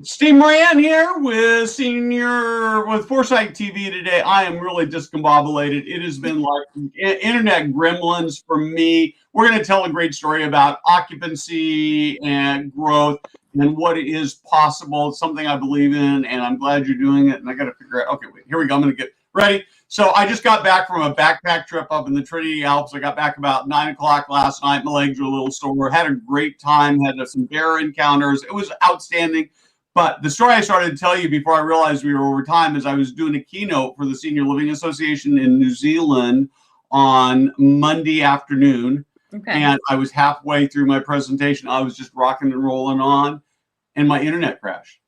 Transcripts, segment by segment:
Steve Moran here with Foresight TV today. I am really discombobulated. It has been like internet gremlins for me. We're going to tell a great story about occupancy and growth and what is possible. It's something I believe in, and I'm glad you're doing it. And I got to figure out. Okay, wait. Here we go. I'm going to get ready. So I just got back from a backpack trip up in the Trinity Alps. I got back about 9 o'clock last night. My legs were a little sore. Had a great time. Had some bear encounters. It was outstanding. But the story I started to tell you before I realized we were over time is I was doing a keynote for the Senior Living Association in New Zealand on Monday afternoon. Okay. And I was halfway through my presentation. I was just rocking and rolling on, and my internet crashed,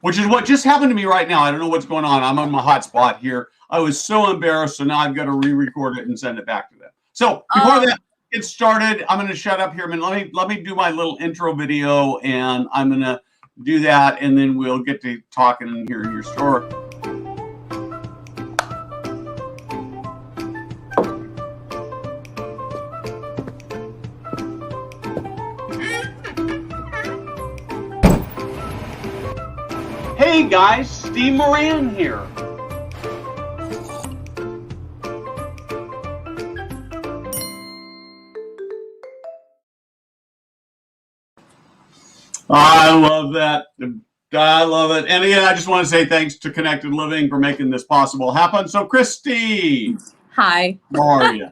which is what just happened to me right now. I don't know what's going on. I'm on my hotspot here. I was so embarrassed, so now I've got to re-record it and send it back to them. So before that gets started, I'm going to shut up here a minute. Let me do my little intro video, and I'm going to do that, and then we'll get to talking and hearing your story. Hey guys, Steve Moran here. I love that. I love it. And again, I just want to say thanks to Connected Living for making this possible happen. So, Christy. Hi. How are you?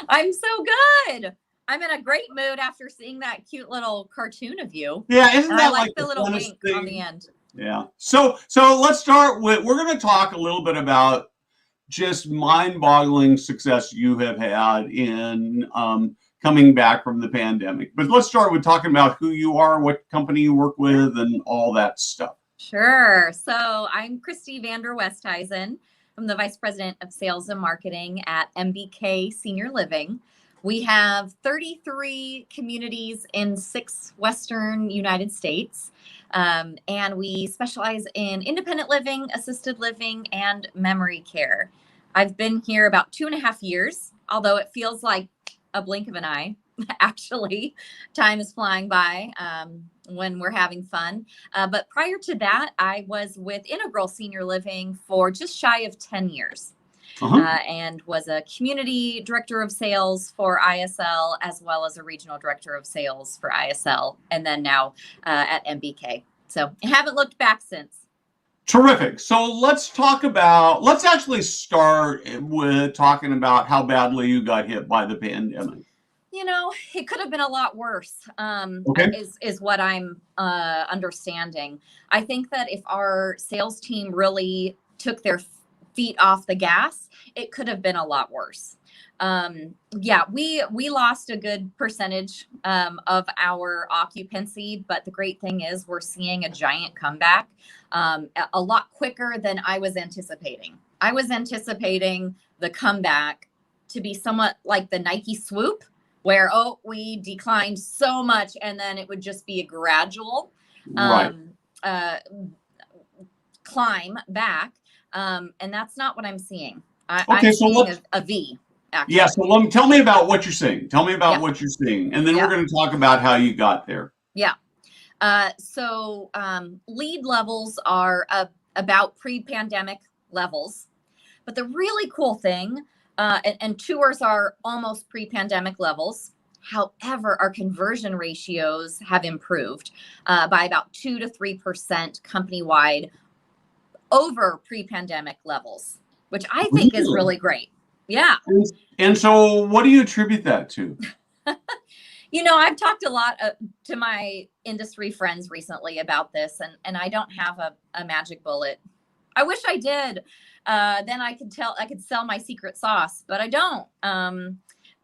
I'm so good. I'm in a great mood after seeing that cute little cartoon of you. Yeah, isn't that I like the little wink thing on the end? Yeah. So let's start with, we're going to talk a little bit about just mind-boggling success you have had in coming back from the pandemic. But let's start with talking about who you are, what company you work with, and all that stuff. Sure. So I'm Christy VanDerWesthuizen. I'm the Vice President of Sales and Marketing at MBK Senior Living. We have 33 communities in 6 Western United States. And we specialize in independent living, assisted living, and memory care. I've been here about 2.5 years, although it feels like a blink of an eye. Actually, time is flying by when we're having fun. But prior to that, I was with Integral Senior Living for just shy of 10 years. And was a community director of sales for ISL, as well as a regional director of sales for ISL, and then now at MBK. So I haven't looked back since. Terrific. So let's actually start with talking about how badly you got hit by the pandemic. You know, it could have been a lot worse, is what I'm understanding. I think that if our sales team really took their feet off the gas, it could have been a lot worse. We lost a good percentage of our occupancy, but the great thing is we're seeing a giant comeback a lot quicker than I was anticipating. I was anticipating the comeback to be somewhat like the Nike swoop, where, we declined so much and then it would just be a gradual climb back. And that's not what I'm seeing. I'm seeing a V. Actually. Yeah, so tell me about what you're seeing. Tell me about what you're seeing. And then we're going to talk about how you got there. Yeah. So lead levels are about pre-pandemic levels. But the really cool thing, and tours are almost pre-pandemic levels. However, our conversion ratios have improved by about 2 to 3% company-wide over pre-pandemic levels, which I think is really great. Yeah. And so what do you attribute that to? You know, I've talked a lot to my industry friends recently about this, and I don't have a magic bullet. I wish I did. Then I could sell my secret sauce, but I don't.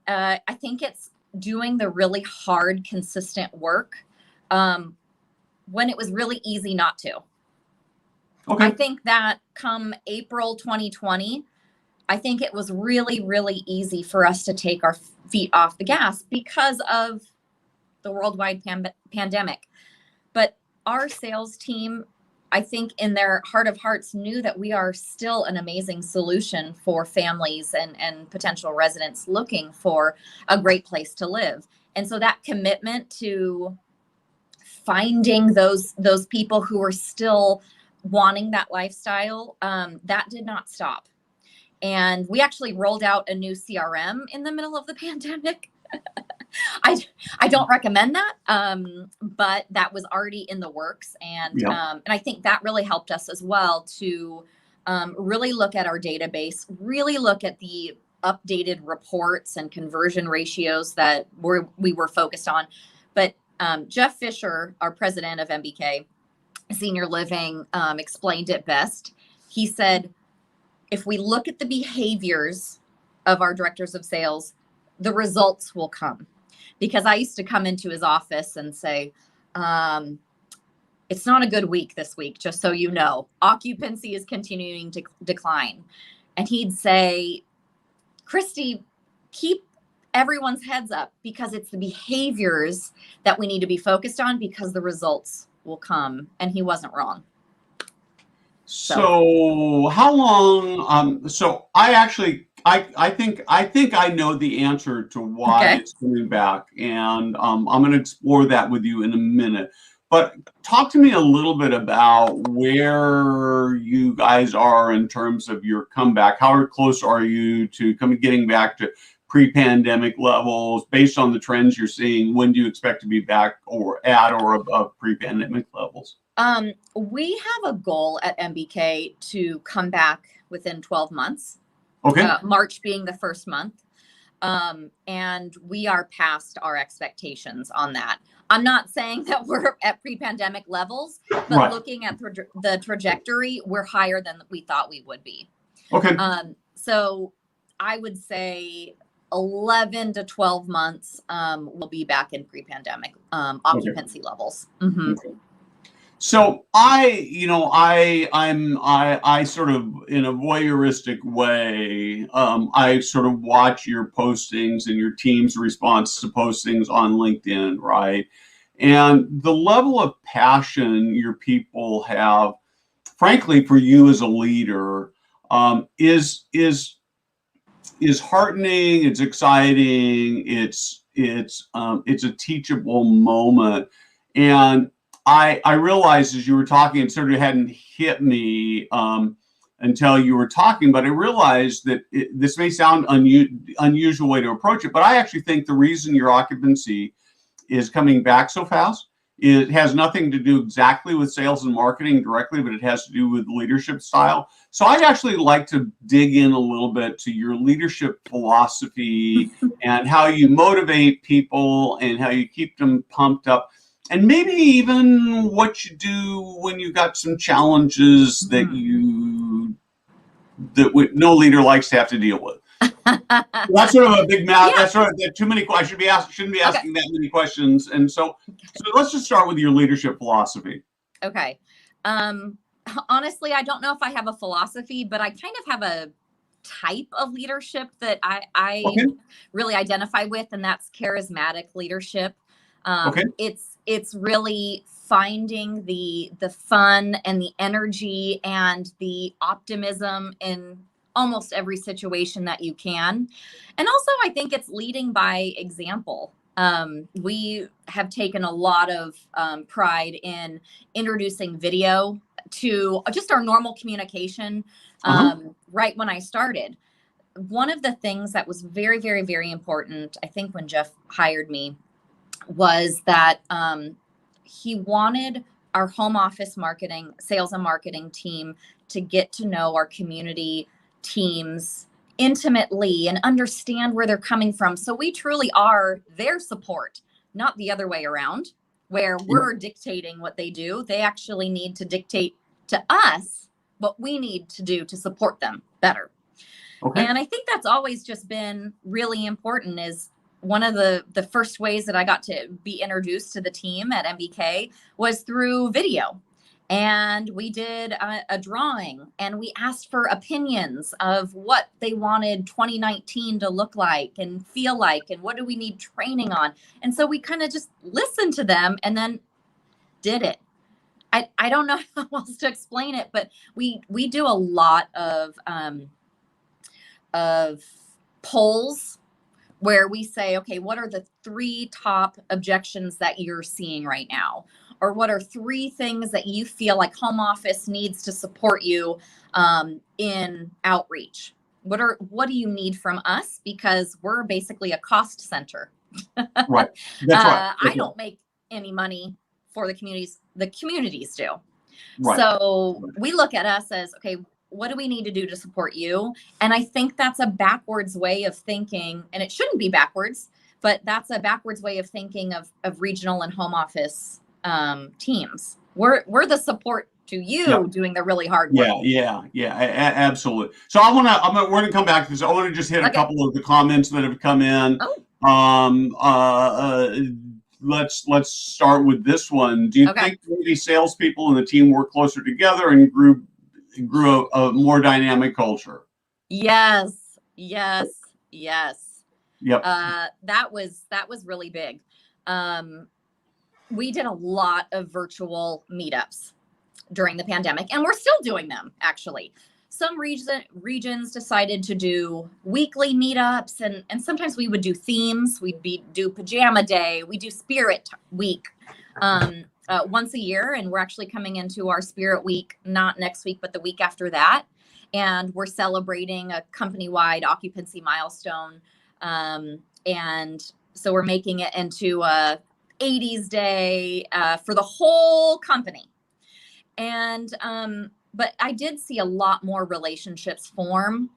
I think it's doing the really hard, consistent work when it was really easy not to. Okay. I think that come April 2020, I think it was really, really easy for us to take our feet off the gas because of the worldwide pandemic. But our sales team, I think in their heart of hearts, knew that we are still an amazing solution for families and potential residents looking for a great place to live. And so that commitment to finding those people who are still wanting that lifestyle, that did not stop. And we actually rolled out a new CRM in the middle of the pandemic. I don't recommend that, but that was already in the works, and I think that really helped us as well to really look at our database, really look at the updated reports and conversion ratios that we were focused on. But Jeff Fisher, our president of MBK Senior Living, explained it best. He said, if we look at the behaviors of our directors of sales, the results will come. Because I used to come into his office and say, it's not a good week this week, just so you know. Occupancy is continuing to decline. And he'd say, Christy, keep everyone's heads up, because it's the behaviors that we need to be focused on, because the results will come. And he wasn't wrong. So how long, so I think I know the answer to why it's coming back, and I'm going to explore that with you in a minute. But talk to me a little bit about where you guys are in terms of your comeback. How close are you to getting back to pre-pandemic levels based on the trends you're seeing? When do you expect to be back or at or above pre-pandemic levels? We have a goal at MBK to come back within 12 months. Okay. March being the first month. And we are past our expectations on that. I'm not saying that we're at pre-pandemic levels, but looking at the trajectory, we're higher than we thought we would be. Okay. So I would say 11 to 12 months, we'll be back in pre-pandemic occupancy levels. Mm-hmm. Okay. So I sort of, in a voyeuristic way, I sort of watch your postings and your team's response to postings on LinkedIn, right? And the level of passion your people have, frankly, for you as a leader, is heartening. It's exciting. It's a teachable moment, and I realized as you were talking, it sort of hadn't hit me until you were talking, but I realized that this may sound unusual way to approach it, but I actually think the reason your occupancy is coming back so fast, it has nothing to do exactly with sales and marketing directly, but it has to do with leadership style. So I'd actually like to dig in a little bit to your leadership philosophy and how you motivate people and how you keep them pumped up. And maybe even what you do when you've got some challenges that no leader likes to have to deal with. That's sort of a big mouth. That's sort of too many. I shouldn't be asking that many questions. And so let's just start with your leadership philosophy. Okay. Honestly, I don't know if I have a philosophy, but I kind of have a type of leadership that I really identify with, and that's charismatic leadership. It's really finding the fun and the energy and the optimism in almost every situation that you can. And also, I think it's leading by example. We have taken a lot of pride in introducing video to just our normal communication. Right when I started, one of the things that was very, very, very important, I think, when Jeff hired me, was that he wanted our home office marketing, sales and marketing team to get to know our community teams intimately and understand where they're coming from. So we truly are their support, not the other way around, where we're dictating what they do. They actually need to dictate to us what we need to do to support them better. Okay. And I think that's always just been really important. Is one of the first ways that I got to be introduced to the team at MBK was through video. And we did a drawing, and we asked for opinions of what they wanted 2019 to look like and feel like, and what do we need training on. And so we kind of just listened to them and then did it. I don't know how else to explain it, but we do a lot of polls. where we say, okay, what are the 3 top objections that you're seeing right now? Or what are 3 things that you feel like home office needs to support you in outreach? What do you need from us? Because we're basically a cost center. Right. That's right. I don't make any money for the communities. The communities do. Right. So we look at us as, okay, what do we need to do to support you? And I think that's a backwards way of thinking, and it shouldn't be backwards, but that's a backwards way of thinking of regional and home office teams. We're the support to you doing the really hard work. Absolutely. So we're gonna come back to this. I want to just hit a couple of the comments that have come in. Let's start with this one. Do you think community salespeople and the team work closer together and grew a more dynamic culture? Yes. Yep. That was really big. We did a lot of virtual meetups during the pandemic, and we're still doing them, actually. Some regions decided to do weekly meetups, and sometimes we would do themes. We'd do pajama day. We do spirit week once a year, and we're actually coming into our spirit week, not next week, but the week after that. And we're celebrating a company-wide occupancy milestone. And so we're making it into a 80s day for the whole company. And but I did see a lot more relationships form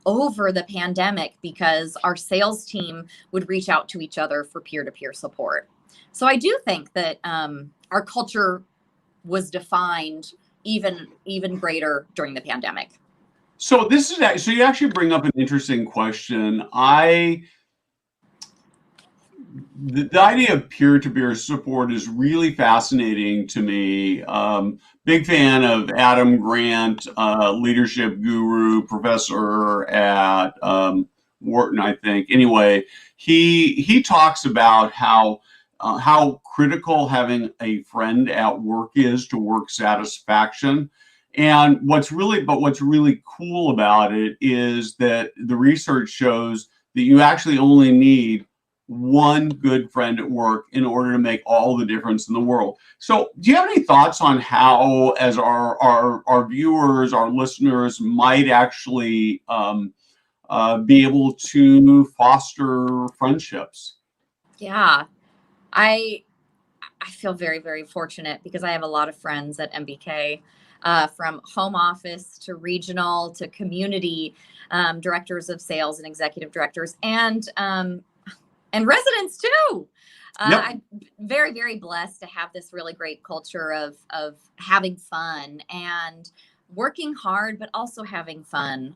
over the pandemic because our sales team would reach out to each other for peer-to-peer support. So I do think that our culture was defined even greater during the pandemic. So you actually bring up an interesting question. The idea of peer-to-peer support is really fascinating to me. Big fan of Adam Grant, leadership guru, professor at Wharton, I think. Anyway, he talks about how critical having a friend at work is to work satisfaction. And what's really cool about it is that the research shows that you actually only need one good friend at work in order to make all the difference in the world. So do you have any thoughts on how, as our viewers, our listeners might actually be able to foster friendships? Yeah, I feel very, very fortunate because I have a lot of friends at MBK, from home office to regional to community directors of sales and executive directors, and residents too. I'm very, very blessed to have this really great culture of having fun and working hard, but also having fun.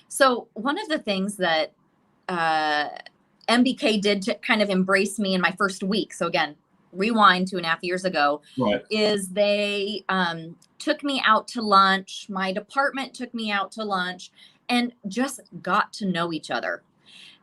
So one of the things that MBK did to kind of embrace me in my first week, so again, rewind 2.5 years ago, is they took me out to lunch. My department took me out to lunch and just got to know each other.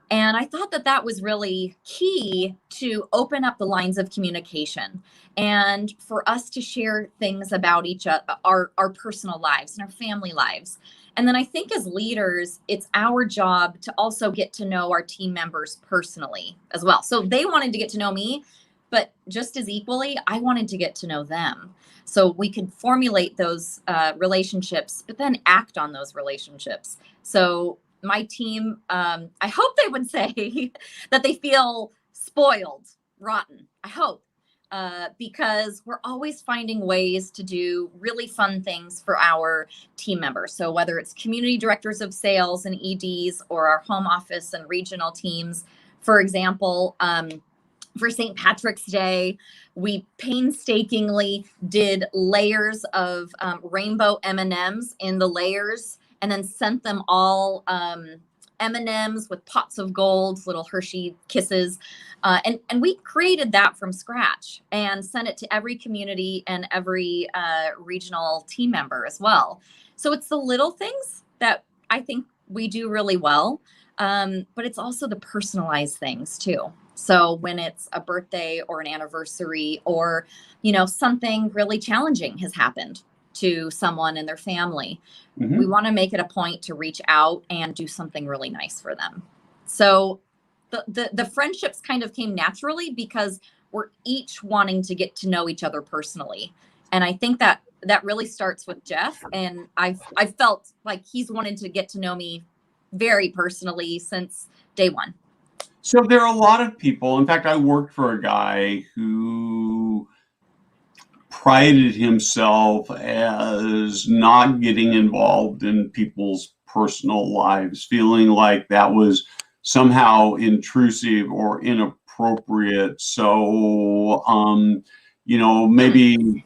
And I thought that was really key to open up the lines of communication and for us to share things about each other, our personal lives and our family lives. And then I think as leaders, it's our job to also get to know our team members personally as well. So they wanted to get to know me, but just as equally, I wanted to get to know them. So we could formulate those relationships, but then act on those relationships. So my team, I hope they would say that they feel spoiled, rotten. I hope, because we're always finding ways to do really fun things for our team members. So whether it's community directors of sales and EDs or our home office and regional teams, for example, for St. Patrick's Day, we painstakingly did layers of rainbow M&Ms in the layers, and then sent them all M&Ms with pots of gold, little Hershey Kisses. And we created that from scratch and sent it to every community and every regional team member as well. So it's the little things that I think we do really well, but it's also the personalized things too. So when it's a birthday or an anniversary or, something really challenging has happened to someone in their family, we want to make it a point to reach out and do something really nice for them. So the friendships kind of came naturally because we're each wanting to get to know each other personally. And I think that really starts with Jeff. And I've felt like he's wanted to get to know me very personally since day one. So there are a lot of people. In fact, I worked for a guy who prided himself as not getting involved in people's personal lives, feeling like that was somehow intrusive or inappropriate. So, maybe,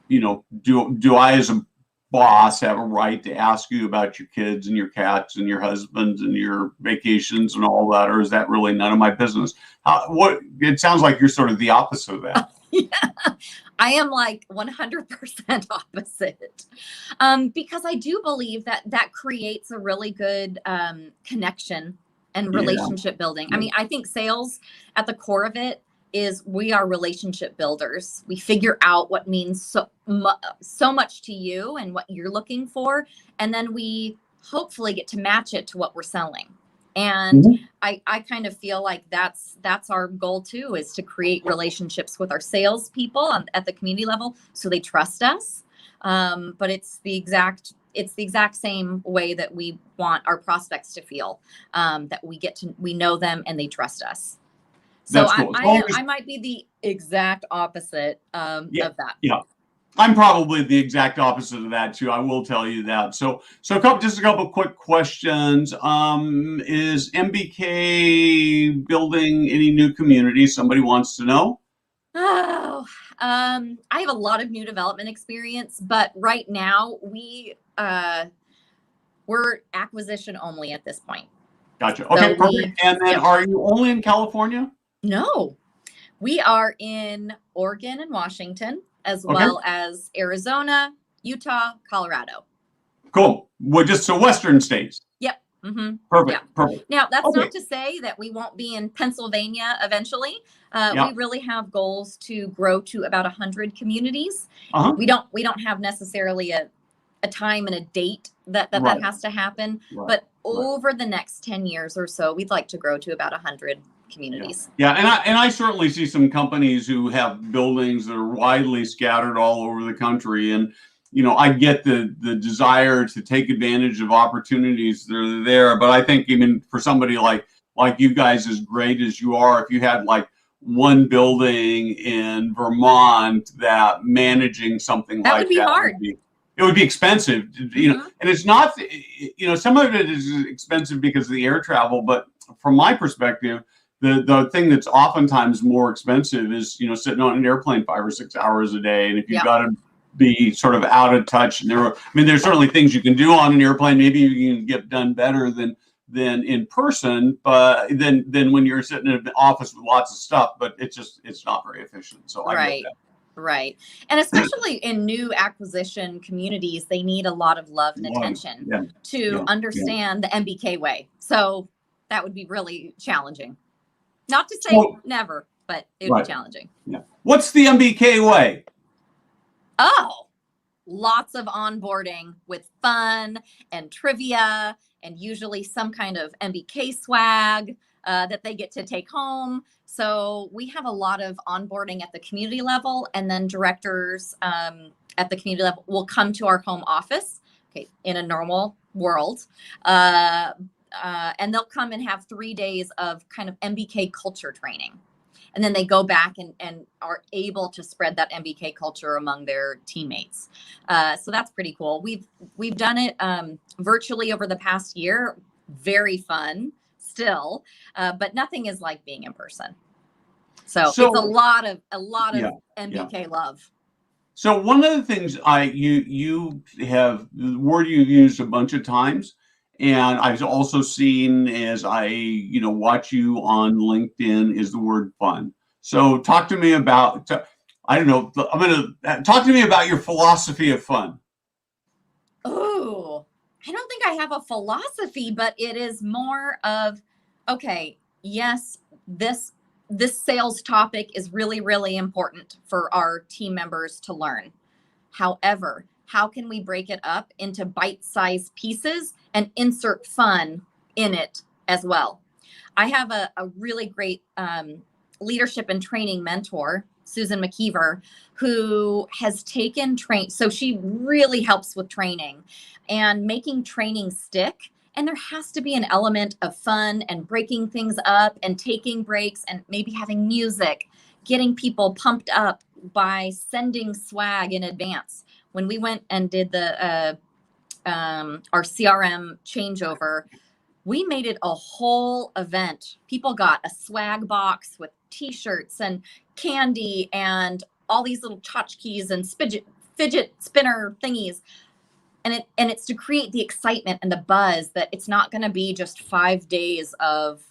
do I as a boss have a right to ask you about your kids and your cats and your husbands and your vacations and all that, or is that really none of my business? It sounds like you're sort of the opposite of that. Yeah, I am like 100% opposite, because I do believe that creates a really good connection and relationship building. I mean, I think sales at the core of it is we are relationship builders. We figure out what means so much to you and what you're looking for, and then we hopefully get to match it to what we're selling. And I kind of feel like that's our goal too, is to create relationships with our salespeople at the community level so they trust us. But it's the exact same way that we want our prospects to feel, that we know them and they trust us. So cool. I might be the exact opposite of that. Yeah. I'm probably the exact opposite of that too. I will tell you that. So just a couple of quick questions. Is MBK building any new communities? Somebody wants to know. Oh, I have a lot of new development experience, but right now we're acquisition only at this point. Gotcha. Okay, so perfect. And then are you only in California? No, we are in Oregon and Washington, as well as Arizona, Utah, Colorado. Cool. Well, just so Western states. Yep. Mm-hmm. Perfect. Yeah. Perfect. Now, that's not to say that we won't be in Pennsylvania eventually. We really have goals to grow to about 100 communities. We don't have necessarily a time and a date that has to happen, but over the next 10 years or so, we'd like to grow to about 100 communities. Yeah, and I certainly see some companies who have buildings that are widely scattered all over the country, and I get the desire to take advantage of opportunities that are there, but I think even for somebody like you guys, as great as you are, if you had like one building in Vermont, that managing something that would be hard. It would be expensive, and it's not, some of it is expensive because of the air travel, but from my perspective, the thing that's oftentimes more expensive is, sitting on an airplane 5 or 6 hours a day. And if you've got to be sort of out of touch, and there's certainly things you can do on an airplane. Maybe you can get done better than in person, but then when you're sitting in an office with lots of stuff, but it's not very efficient. So I get that. Right. And especially in new acquisition communities, they need a lot of love and attention to understand the MBK way. So that would be really challenging. Not to say never, but it would be challenging. Yeah. What's the MBK way? Oh, lots of onboarding with fun and trivia, and usually some kind of MBK swag that they get to take home. So we have a lot of onboarding at the community level, and then directors at the community level will come to our home office, in a normal world. And they'll come and have 3 days of kind of MBK culture training. And then they go back and are able to spread that MBK culture among their teammates. So that's pretty cool. We've done it virtually over the past year. Very fun still, but nothing is like being in person. So it's a lot of MBK love. So one of the things you have, the word you've used a bunch of times, and I've also seen as I watch you on LinkedIn, is the word fun. So talk to me about, talk to me about your philosophy of fun. Oh, I don't think I have a philosophy, but it is more of, yes, this sales topic is really, really important for our team members to learn. However, how can we break it up into bite-sized pieces and insert fun in it as well? I have a really great leadership and training mentor, Susan McKeever, who has taken so she really helps with training and making training stick. And there has to be an element of fun and breaking things up and taking breaks and maybe having music, getting people pumped up by sending swag in advance. When we went and did the our CRM changeover, we made it a whole event. People got a swag box with t-shirts and candy and all these little tchotchkes and fidget spinner thingies. And it's to create the excitement and the buzz that it's not going to be just 5 days of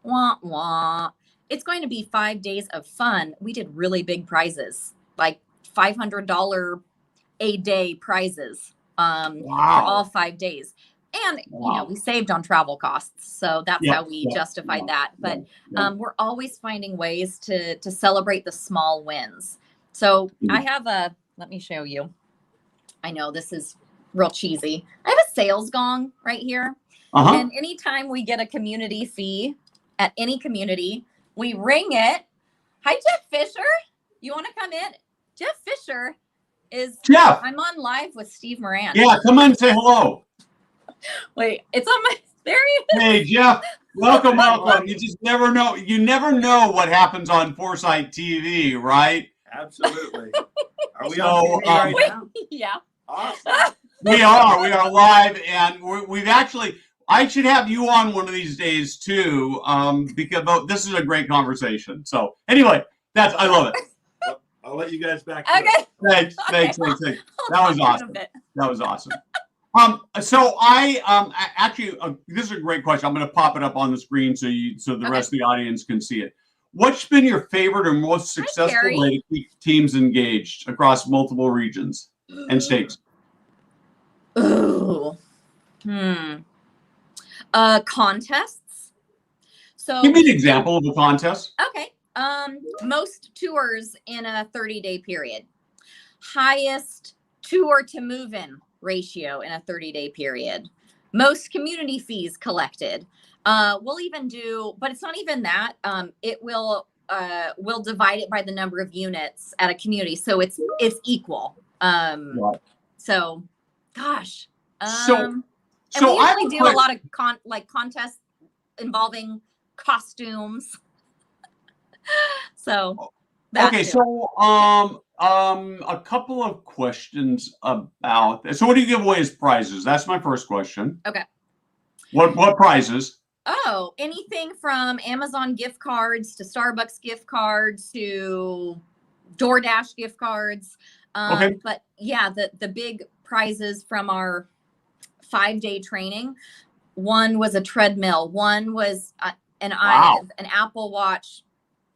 wah wah. It's going to be 5 days of fun. We did really big prizes, like $500 a day prizes for all 5 days. And, we saved on travel costs. So that's how we justified that. But we're always finding ways to celebrate the small wins. So I have let me show you. I know this is real cheesy. I have a sales gong right here. And anytime we get a community fee at any community, we ring it. Hi, Jeff Fisher. You want to come in? Jeff Fisher is Jeff. I'm on live with Steve Moran. Yeah, come in and say hello. Wait, it's on my, there he is. Hey, Jeff, welcome. You just never know. You never know what happens on Foresight TV, right? Absolutely. Are we on TV right now? Yeah. Awesome. We are live, and we've actually, I should have you on one of these days too, because this is a great conversation. So anyway, I love it. I'll let you guys back. Okay. Thanks. That was awesome. That was awesome. So I actually, this is a great question. I'm going to pop it up on the screen so the rest of the audience can see it. What's been your favorite or most successful way to keep teams engaged across multiple regions and states? Ooh. Contests. So give me an example of a contest. Okay. Most tours in a 30-day period. Highest tour to move-in ratio in a 30-day period. Most community fees collected. We'll even do, but it's not even that. It will we'll divide it by the number of units at a community, so it's equal. Right. So, gosh. So we I usually do a lot of contests involving costumes. So. Okay, so a couple of questions about this. So what do you give away as prizes? That's my first question. Okay. What prizes? Oh, anything from Amazon gift cards to Starbucks gift cards to DoorDash gift cards. Okay. But yeah, the big prizes from our 5-day training. One was a treadmill. One was an Apple Watch,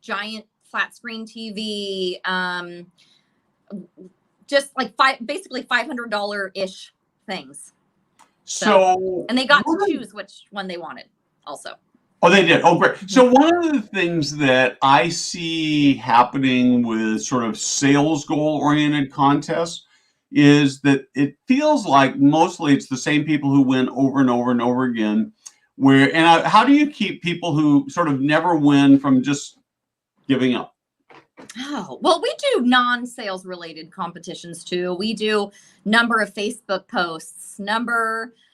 giant flat screen TV, just like basically $500-ish things. So and they got to choose which one they wanted also. Oh, they did. Oh, great. So one of the things that I see happening with sort of sales goal-oriented contests is that it feels like mostly it's the same people who win over and over and over again. How do you keep people who sort of never win from just giving up? Oh, well, we do non-sales related competitions too. We do number of Facebook posts,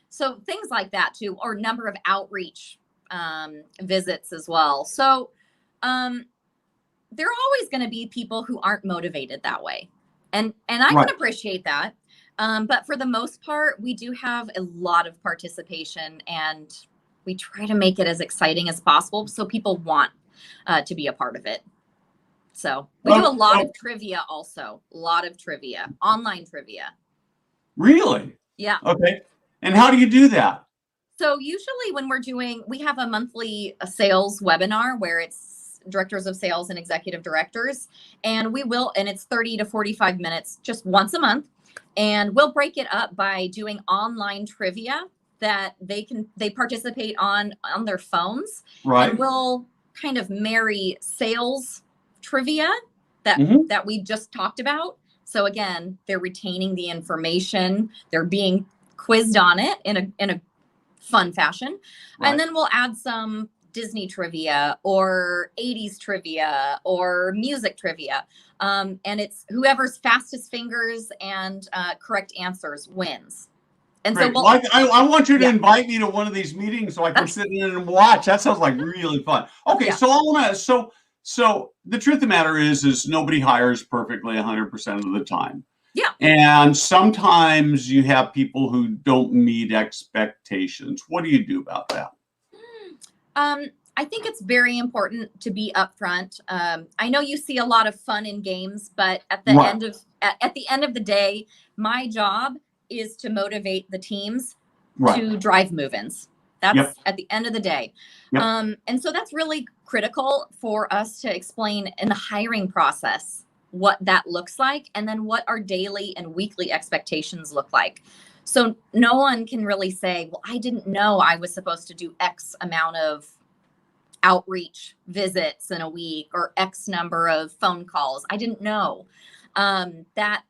so things like that too, or number of outreach visits as well. So there are always going to be people who aren't motivated that way. And I can appreciate that. But for the most part, we do have a lot of participation and we try to make it as exciting as possible so people want to be a part of it. So we do a lot of trivia also, online trivia. Really? Yeah. Okay. And how do you do that? So usually when we have a monthly sales webinar where it's directors of sales and executive directors, and it's 30 to 45 minutes just once a month. And we'll break it up by doing online trivia that they participate on their phones. Right. And we'll kind of marry sales trivia that we just talked about. So again, they're retaining the information, they're being quizzed on it in a fun fashion. Right. And then we'll add some Disney trivia or 80s trivia or music trivia. And it's whoever's fastest fingers and correct answers wins. And Great. so Well, I want you to invite me to one of these meetings so I can sit in and watch. That sounds like really fun. Okay, so I want to. So the truth of the matter is nobody hires perfectly 100% of the time. Yeah. And sometimes you have people who don't meet expectations. What do you do about that? I think it's very important to be upfront. I know you see a lot of fun in games, but at the end of the day, my job is to motivate the teams to drive move-ins. That's at the end of the day. And so that's really critical for us to explain in the hiring process what that looks like, and then what our daily and weekly expectations look like. So no one can really say, well, I didn't know I was supposed to do X amount of outreach visits in a week or X number of phone calls. I didn't know. That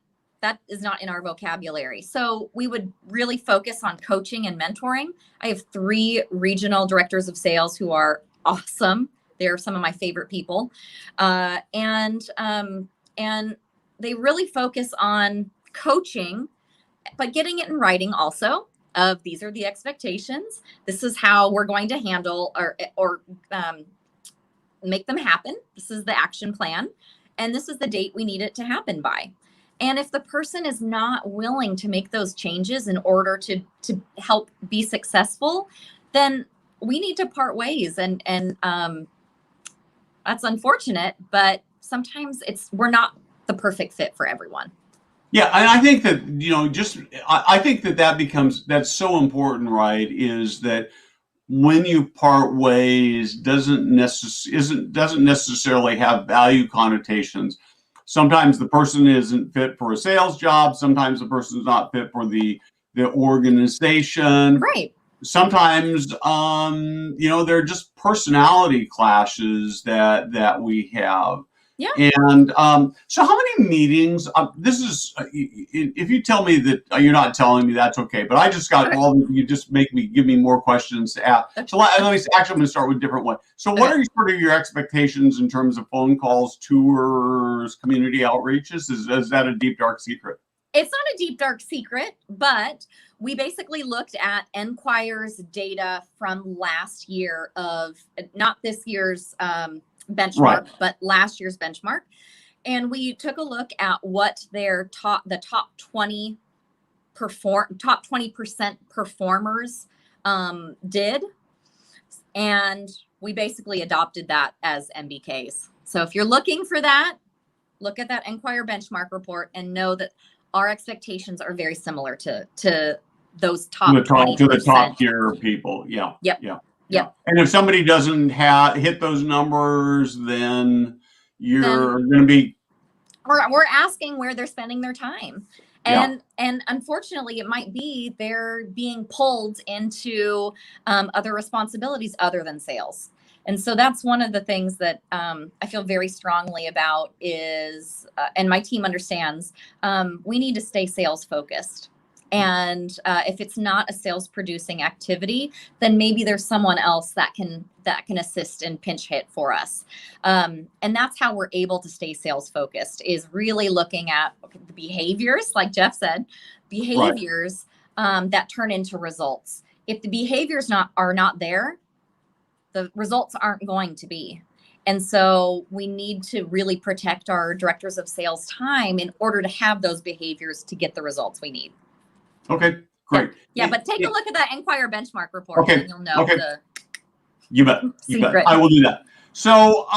is not in our vocabulary. So we would really focus on coaching and mentoring. I have 3 regional directors of sales who are awesome. They're some of my favorite people. And they really focus on coaching, but getting it in writing also of these are the expectations. This is how we're going to handle or make them happen. This is the action plan. And this is the date we need it to happen by. And if the person is not willing to make those changes in order to help be successful, then we need to part ways. And that's unfortunate, but sometimes we're not the perfect fit for everyone. Yeah, and I think that, I think that's so important, right? Is that when you part ways doesn't necessarily have value connotations. Sometimes the person isn't fit for a sales job. Sometimes the person's not fit for the organization. Right. Sometimes, they're just personality clashes that we have. Yeah. And so how many meetings, this is, if you tell me that you're not telling me, that's okay. But I just got you just give me more questions to ask. So let me, actually, I'm going to start with a different one. So what are sort of your expectations in terms of phone calls, tours, community outreaches? Is that a deep, dark secret? It's not a deep, dark secret, but we basically looked at Enquire's data from last year of not this year's benchmark, but last year's benchmark. And we took a look at what the top 20% performers did. And we basically adopted that as MBKs. So if you're looking for that, look at that Enquire benchmark report and know that our expectations are very similar to those top 20%. To the top tier people. Yeah. Yep. Yeah. Yeah. And if somebody doesn't hit those numbers, then you're going to be. We're asking where they're spending their time. And unfortunately, it might be they're being pulled into other responsibilities other than sales. And so that's one of the things that I feel very strongly about is, and my team understands, we need to stay sales focused. And if it's not a sales producing activity, then maybe there's someone else that can assist and pinch hit for us. And that's how we're able to stay sales focused, is really looking at the behaviors, like Jeff said, behaviors that turn into results. If the behaviors are not there, the results aren't going to be. And so we need to really protect our directors of sales time in order to have those behaviors to get the results we need. Okay, great. Yeah, but take a look at that Enquire benchmark report and you'll know the You bet. secret. I will do that. So,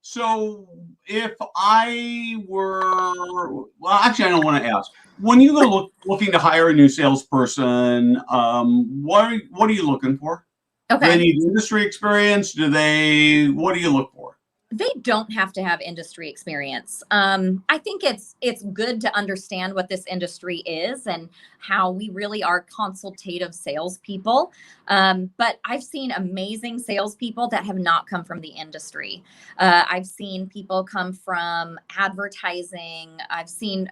so if I were, well, actually, I don't want to ask. When you go looking to hire a new salesperson, what are you looking for? Okay. Do they need industry experience? What do you look for? They don't have to have industry experience. I think it's good to understand what this industry is and how we really are consultative salespeople. But I've seen amazing salespeople that have not come from the industry. I've seen people come from advertising. I've seen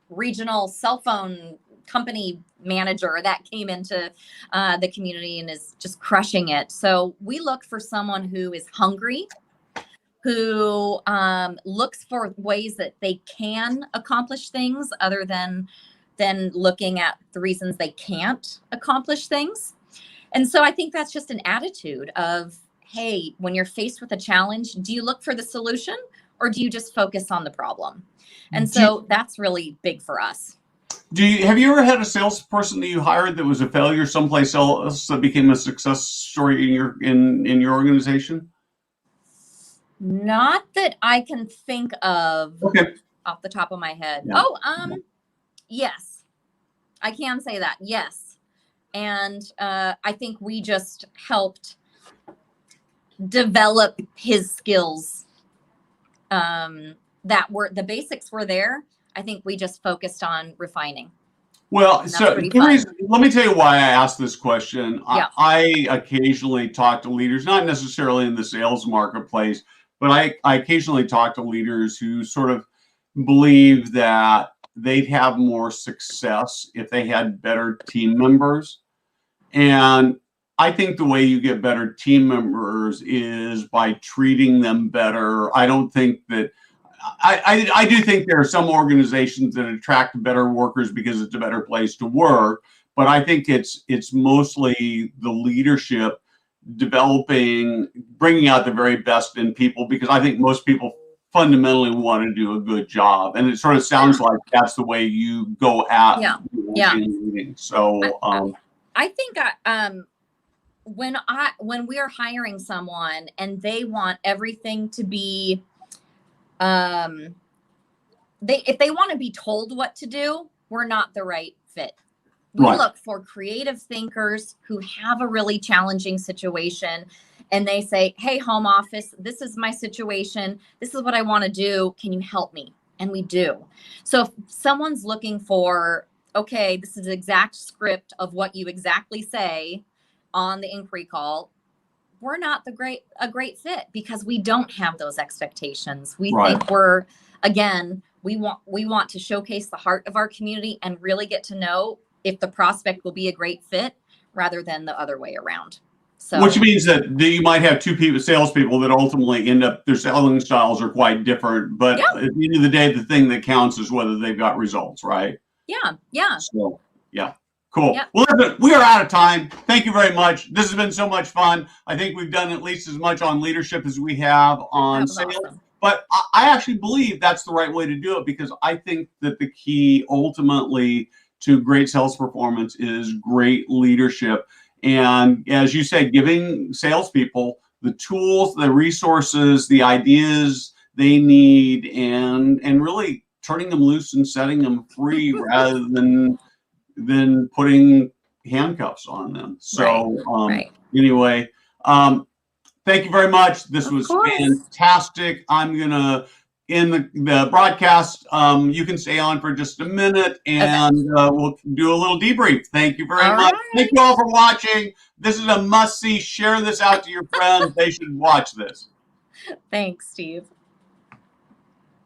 regional cell phone company manager that came into the community and is just crushing it. So we look for someone who is hungry, who looks for ways that they can accomplish things other than looking at the reasons they can't accomplish things. And so I think that's just an attitude of, hey, when you're faced with a challenge, do you look for the solution or do you just focus on the problem? And so that's really big for us. Have you ever had a salesperson that you hired that was a failure someplace else that became a success story in your organization? Not that I can think of off the top of my head. Yeah. Yes, I can say that. Yes. And I think we just helped develop his skills. That were the basics were there. I think we just focused on refining. Well, so let me tell you why I asked this question. Yeah. I occasionally talk to leaders, not necessarily in the sales marketplace, but I occasionally talk to leaders who sort of believe that they'd have more success if they had better team members. And I think the way you get better team members is by treating them better. I don't think that I do think there are some organizations that attract better workers because it's a better place to work, but I think it's mostly the leadership bringing out the very best in people, because I think most people fundamentally want to do a good job, and it sort of sounds like that's the way you go at meetings. So I think when we are hiring someone and they want everything to be if they want to be told what to do, we're not the right fit. We look for creative thinkers who have a really challenging situation and they say, hey, home office, this is my situation. This is what I want to do. Can you help me? And we do. So if someone's looking for, okay, this is the exact script of what you exactly say on the inquiry call, we're not a great fit because we don't have those expectations. We think we want to showcase the heart of our community and really get to know if the prospect will be a great fit rather than the other way around. So, which means that you might have two salespeople that ultimately end up, their selling styles are quite different, but at the end of the day, the thing that counts is whether they've got results, right? Yeah. So, cool. Yep. Well, we are out of time. Thank you very much. This has been so much fun. I think we've done at least as much on leadership as we have on sales. Awesome. But I actually believe that's the right way to do it, because I think that the key ultimately to great sales performance is great leadership. And as you said, giving salespeople the tools, the resources, the ideas they need, and really turning them loose and setting them free rather than putting handcuffs on them. So anyway, thank you very much. This was fantastic. I'm going to end the broadcast. You can stay on for just a minute and we'll do a little debrief. Thank you very much. Right. Thank you all for watching. This is a must-see. Share this out to your friends. They should watch this. Thanks, Steve.